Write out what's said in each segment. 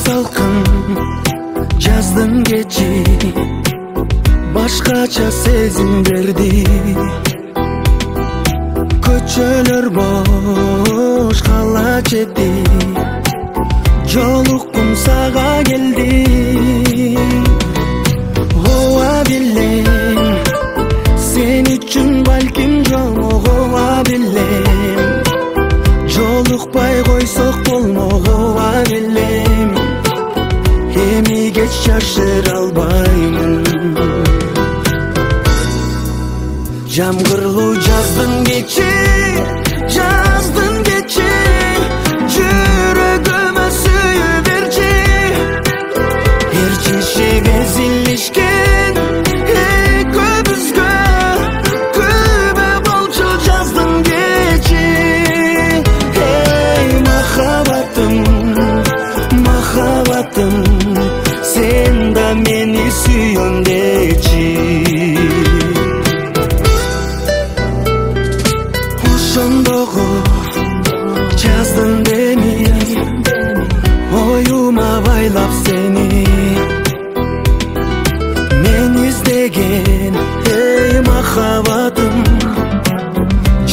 Salkın жаздың кечи başkaça sezim verdi. Көчөлөр boş kala çepti, жолуккум сага келди. Ова билем sen үчүн балким жолмогова билем, жолукпай койсок болмок ова билем. Эми кеч жашыра албаймын. Жамгырлуу жаздын кечи, жүрөгүмө сүйүү берчи. Эрчишип эзилишкен экөөбүзгө күбө болчу жаздын кечи. Эй махаббатым, махаббатым, sen da meni sүйөн дечи. Ошондогу жаздын деми, оюма байлап сени мен издеген. Эй махаббатым,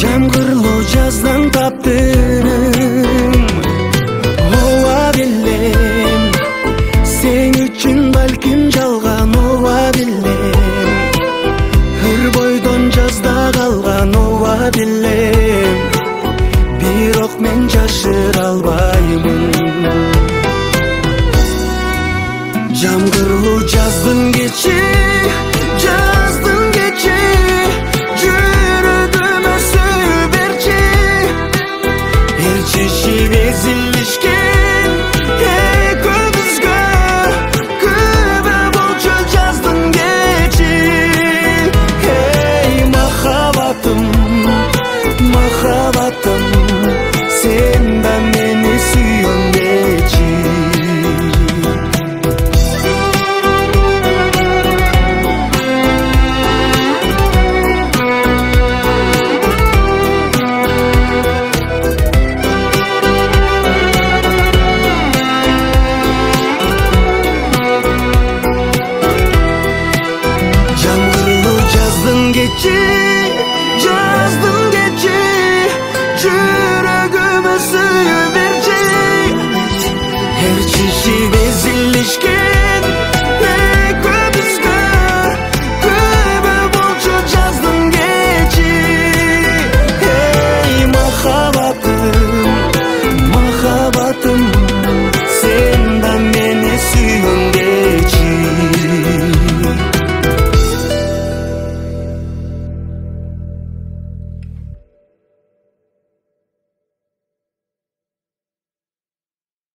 жамгырлуу жаздан таптым. Ова билем sen үчүн балким жалган, ова билем. Ыр бойдон жазда калган, ова билем. Бирок мен жашыра албаймын. Жамгырлуу жаздын кечи, жүрөгүмө сүйүү берчи. Эрчишип эзилишкен экөөбүзгө күбө болчу жаздын кечи. Эй махаббатым, махаббатым, sen da meni sүйөн дечи. Жамгырлуу жаздын кечи, жүрөгүмө сүйүү берчи. Эрчишип эзилишкен